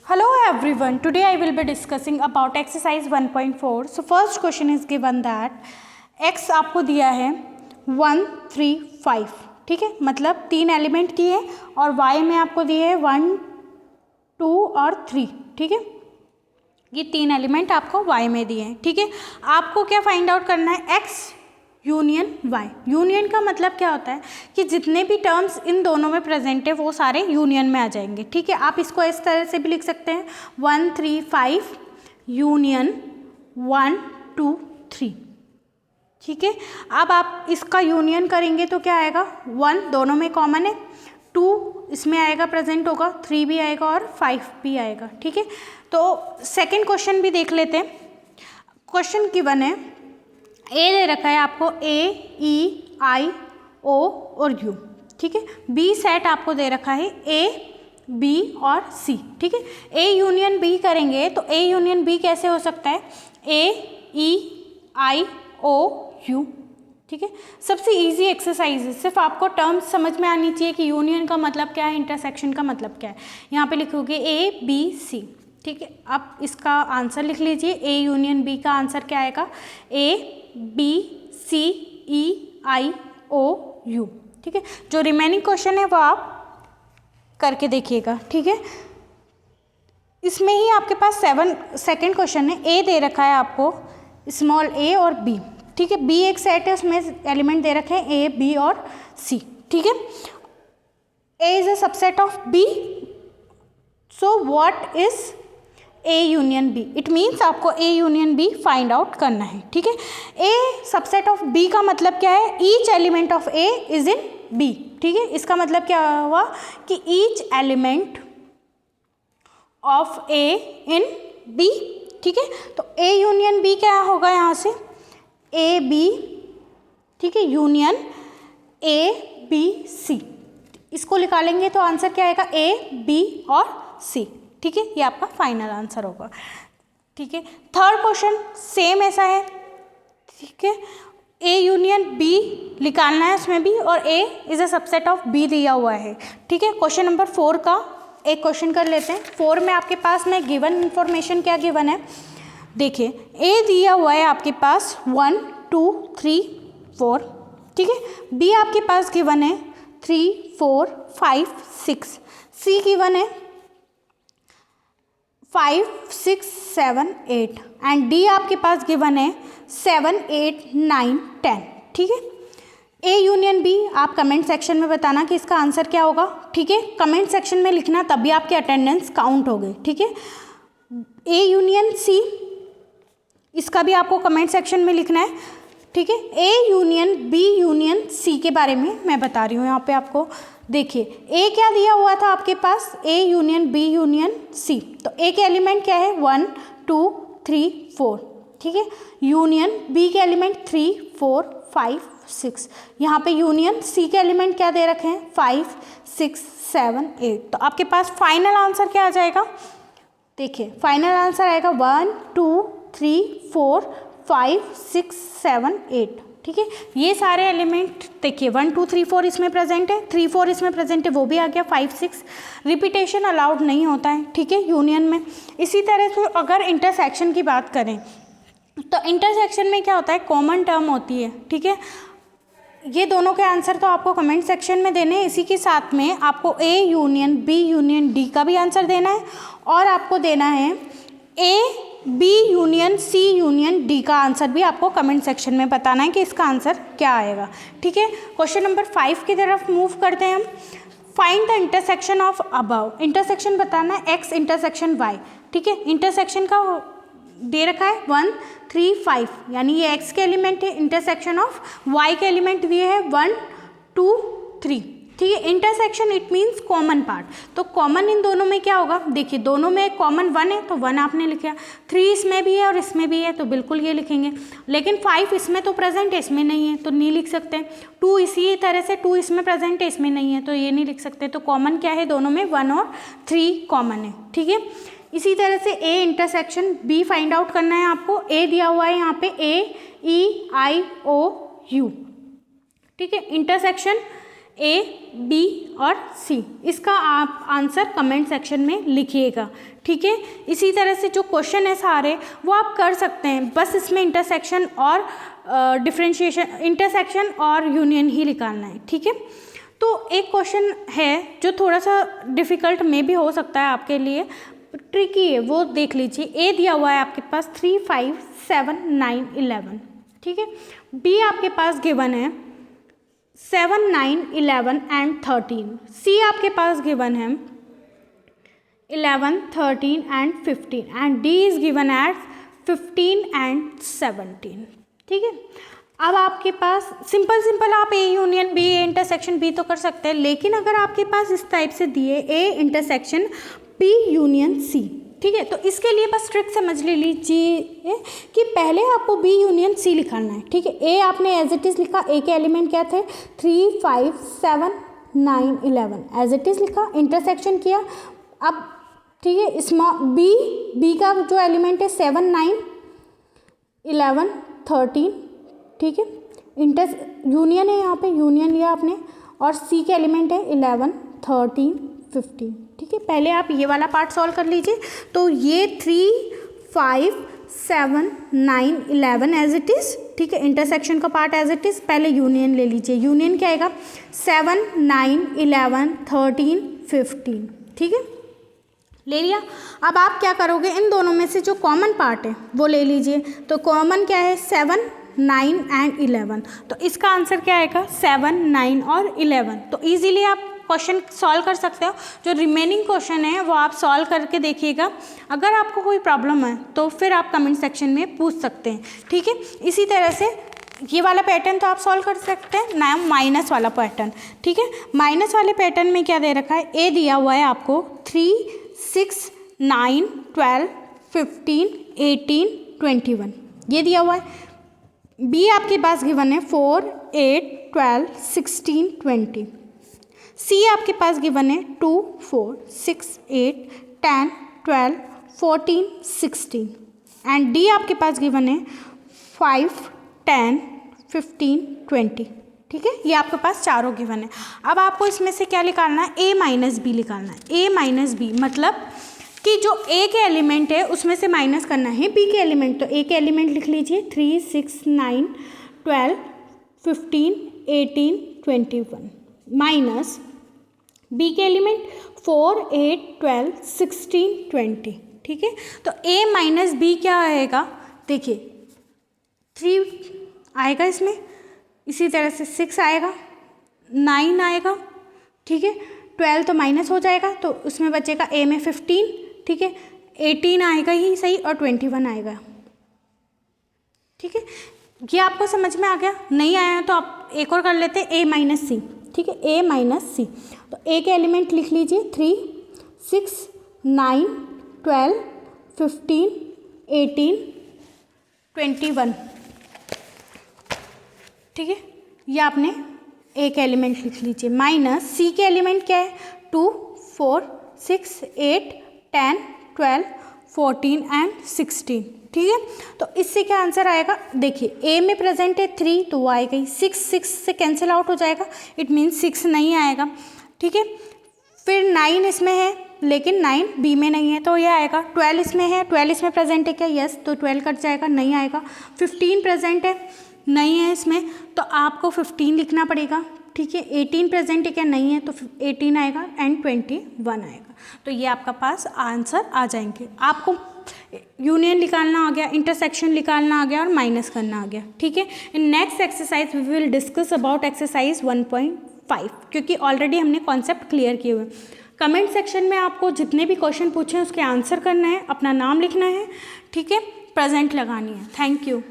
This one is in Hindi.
Hello everyone, today I will be discussing about exercise 1.4. So first question is given that x आपको दिया है 1, 3, 5, ठीक है, मतलब 3 एलिमेंट दिए और y में आपको दिए है 1, 2 और 3, ठीक है, ये 3 एलिमेंट आपको y में दिए हैं, ठीक है। आपको क्या फाइंड आउट करना है, x यूनियन y। यूनियन का मतलब क्या होता है कि जितने भी टर्म्स इन दोनों में प्रेजेंट है वो सारे यूनियन में आ जाएंगे, ठीक है। आप इसको इस तरह से भी लिख सकते हैं 1, 3, 5 यूनियन 1, 2, 3, ठीक है। अब आप इसका यूनियन करेंगे तो क्या आएगा, 1 दोनों में कॉमन है, 2 इसमें आएगा प्रेजेंट होगा, 3 भी आएगा और 5 भी आएगा, ठीक है। तो सेकेंड क्वेश्चन भी देख लेते हैं। क्वेश्चन गिवन है, ए दे रखा है आपको ए, ई, आई, ओ और यू, ठीक है। बी सेट आपको दे रखा है ए, बी और सी, ठीक है। ए यूनियन बी करेंगे तो ए यूनियन बी कैसे हो सकता है, ए, ई, आई, ओ, यू, ठीक है। सबसे इजी एक्सरसाइज है, सिर्फ आपको टर्म्स समझ में आनी चाहिए कि यूनियन का मतलब क्या है, इंटरसेक्शन का मतलब क्या है। यहाँ पे लिखोगे ए, बी, सी, ठीक है। अब इसका आंसर लिख लीजिए, ए यूनियन बी का आंसर क्या आएगा, ए, B, C, E, I, O, you, ठीक है। जो रिमेनिंग क्वेश्चन है वो आप करके देखिएगा, ठीक है। इसमें ही आपके पास सेकंड क्वेश्चन है, ए दे रखा है आपको स्मॉल ए और बी, ठीक है। बी एक सेट है, उसमें एलिमेंट दे रखे हैं ए, बी और सी, ठीक है। A is a subset of B, so what is A union B, it means आपको A union B find out करना है, ठीक है। ए सबसेट ऑफ बी का मतलब क्या है, each element of A is in B, ठीक है। इसका मतलब क्या हुआ कि each element of A in B, ठीक है। तो ए यूनियन बी क्या होगा, यहाँ से ए बी, ठीक है, यूनियन ए बी सी, इसको निकालेंगे तो आंसर क्या आएगा, ए, बी और सी, ठीक है। ये आपका फाइनल आंसर होगा, ठीक है। थर्ड क्वेश्चन सेम ऐसा है, ठीक है। ए यूनियन बी निकालना है उसमें भी, और A is a subset of B दिया हुआ है, ठीक है। क्वेश्चन नंबर 4 का एक क्वेश्चन कर लेते हैं। 4 में आपके पास में गिवन इंफॉर्मेशन क्या गिवन है, देखिए ए दिया हुआ है आपके पास 1, 2, 3, 4, ठीक है। बी आपके पास गिवन है 3, 4, 5, 6, सी गिवन है 5, 6, 7, 8 एंड डी आपके पास गिवन है 7, 8, 9, 10, ठीक है। ए यूनियन बी आप कमेंट सेक्शन में बताना कि इसका आंसर क्या होगा, ठीक है। कमेंट सेक्शन में लिखना, तभी आपकी अटेंडेंस काउंट हो गई, ठीक है। ए यूनियन सी, इसका भी आपको कमेंट सेक्शन में लिखना है, ठीक है। A union B union C के बारे में मैं बता रही हूँ यहाँ पे आपको। देखिए ए क्या दिया हुआ था आपके पास, A union B union C, तो ए के एलिमेंट क्या है 1, 2, 3, 4, ठीक है। यूनियन बी के एलिमेंट 3, 4, 5, 6, यहाँ पे यूनियन सी के एलिमेंट क्या दे रखे हैं 5, 6, 7, 8। तो आपके पास फाइनल आंसर क्या आ जाएगा, देखिए फाइनल आंसर आएगा 1, 2, 3, 4, 5, 6, 7, 8, ठीक है। ये सारे एलिमेंट देखिए 1, 2, 3, 4 इसमें प्रेजेंट है, 3, 4 इसमें प्रेजेंट है, वो भी आ गया, 5, 6 रिपीटेशन अलाउड नहीं होता है, ठीक है, यूनियन में। इसी तरह से अगर इंटरसेक्शन की बात करें तो इंटरसेक्शन में क्या होता है, कॉमन टर्म होती है, ठीक है। ये दोनों के आंसर तो आपको कमेंट सेक्शन में देने हैं, इसी के साथ में आपको A union B union D का भी आंसर देना है, और आपको देना है A, B union C union D का आंसर भी आपको कमेंट सेक्शन में बताना है कि इसका आंसर क्या आएगा, ठीक है। क्वेश्चन नंबर 5 की तरफ मूव करते हैं हम। Find the intersection of above, intersection बताना है एक्स इंटरसेक्शन वाई, ठीक है। इंटरसेक्शन का दे रखा है 1, 3, 5, यानी ये एक्स के एलिमेंट है, इंटरसेक्शन ऑफ वाई के एलिमेंट दिए है 1, 2, 3, ठीक है। Intersection it means common part, तो कॉमन इन दोनों में क्या होगा, देखिए दोनों में कॉमन 1 है तो 1 आपने लिखा, 3 इसमें भी है और इसमें भी है तो बिल्कुल ये लिखेंगे, लेकिन 5 इसमें तो प्रेजेंट है इसमें नहीं है तो नहीं लिख सकते। 2 इसी तरह से 2 इसमें प्रेजेंट है इसमें नहीं है तो ये नहीं लिख सकते। तो कॉमन क्या है, दोनों में 1 और 3 कॉमन है, ठीक है। इसी तरह से A intersection B find out करना है आपको। ए दिया हुआ है यहाँ पे ए, ई, आई, ओ, यू, ठीक है। इंटरसेक्शन A, B और C। इसका आप आंसर कमेंट सेक्शन में लिखिएगा, ठीक है। इसी तरह से जो क्वेश्चन है सारे वो आप कर सकते हैं, बस इसमें इंटरसेक्शन और डिफरेंशिएशन, इंटरसेक्शन और यूनियन ही निकालना है, ठीक है। तो एक क्वेश्चन है जो थोड़ा सा डिफ़िकल्ट में भी हो सकता है आपके लिए, ट्रिकी है, वो देख लीजिए। ए दिया हुआ है आपके पास 3, 5, 7, 9, 11, ठीक है। बी आपके पास गिवन है 7, 9, 11 एंड 13। सी आपके पास गिवन है 11, 13 and 15 and D is given at 15 and 17, ठीक है। अब आपके पास सिंपल आप A union B, A intersection B तो कर सकते हैं, लेकिन अगर आपके पास इस टाइप से दिए A intersection B union C, ठीक है, तो इसके लिए बस ट्रिक समझ लीजिए कि पहले आपको बी यूनियन सी लिखना है, ठीक है। ए आपने एज इट इज़ लिखा, ए के एलिमेंट क्या थे 3, 5, 7, 9, 11 एज इट इज़ लिखा, इंटरसेक्शन किया। अब ठीक है, स्मॉल बी का जो एलिमेंट है 7, 9, 11, 13, ठीक है, यूनियन है, यहाँ पे यूनियन लिया आपने, और सी के एलिमेंट है 11, 13, 15, ठीक है। पहले आप ये वाला पार्ट सॉल्व कर लीजिए। तो ये 3, 5, 7, 9, 11 एज इट इज़, ठीक है, इंटरसेक्शन का पार्ट एज इट इज़। पहले यूनियन ले लीजिए, यूनियन क्या आएगा 7, 9, 11, 13, 15, ठीक है, ले लिया। अब आप क्या करोगे, इन दोनों में से जो कॉमन पार्ट है वो ले लीजिए। तो कॉमन क्या है 7, 9 एंड 11, तो इसका आंसर क्या आएगा 7, 9 और 11। तो इजीली आप क्वेश्चन सॉल्व कर सकते हो। जो रिमेनिंग क्वेश्चन है वो आप सॉल्व करके देखिएगा। अगर आपको कोई प्रॉब्लम है तो फिर आप कमेंट सेक्शन में पूछ सकते हैं, ठीक है। इसी तरह से ये वाला पैटर्न तो आप सॉल्व कर सकते हैं ना, माइनस वाला पैटर्न, ठीक है। माइनस वाले पैटर्न में क्या दे रखा है, ए दिया हुआ है आपको 3, 6, 9, 12, 15, 18, 21 ये दिया हुआ है। बी आपके पास गिवन है 4, 8, 12, 16, 20। सी आपके पास गिवन है 2, 4, 6, 8, 10, 12, 14, 16 एंड डी आपके पास गिवन है 5, 10, 15, 20, ठीक है। ये आपके पास चारों गिवन है। अब आपको इसमें से क्या निकालना है, ए माइनस बी निकालना है। ए माइनस बी मतलब कि जो ए के एलिमेंट है उसमें से माइनस करना है बी के एलिमेंट। तो ए के एलिमेंट लिख लीजिए 3, 6, 9, 12, 15, 18, 21 माइनस बी के एलिमेंट 4, 8, 12, 16, 20, ठीक है। तो ए माइनस बी क्या आएगा, देखिए 3 आएगा इसमें, इसी तरह से 6 आएगा, 9 आएगा, ठीक है। 12 तो माइनस हो जाएगा तो उसमें बचेगा ए में 15, ठीक है। 18 आएगा ही सही और 21 आएगा, ठीक है। ये आपको समझ में आ गया? नहीं आया तो आप एक और कर लेते हैं, ए माइनस सी, ठीक है, ए माइनस सी। तो ए के एलिमेंट लिख लीजिए 3, 6, 9, 12, 15, 18, 21, ठीक है। ये आपने ए के एलिमेंट लिख लीजिए माइनस सी के एलिमेंट क्या है 2, 4, 6, 8, 10, 12, 14 एंड 16, ठीक है। तो इससे क्या आंसर आएगा, देखिए ए में प्रेजेंट है 3 तो वो आएगा ही, 6 से कैंसिल आउट हो जाएगा, इट मीन्स 6 नहीं आएगा, ठीक है। फिर 9 इसमें है लेकिन 9 बी में नहीं है तो ये आएगा। 12 इसमें है, 12 इसमें प्रेजेंट है क्या, यस, तो 12 कट जाएगा, नहीं आएगा। 15 प्रेजेंट है, नहीं है इसमें तो आपको 15 लिखना पड़ेगा, ठीक है। 18 प्रेजेंट है क्या, नहीं है तो 18 आएगा एंड 21 आएगा। तो ये आपका पास आंसर आ जाएंगे। आपको यूनियन निकालना आ गया, इंटरसेक्शन निकालना आ गया और माइनस करना आ गया, ठीक है। In next exercise we will discuss about exercise 1.5 क्योंकि ऑलरेडी हमने कॉन्सेप्ट क्लियर किए हुए। कमेंट सेक्शन में आपको जितने भी क्वेश्चन पूछे उसके आंसर करना है, अपना नाम लिखना है, ठीक है, प्रेजेंट लगानी है। Thank you.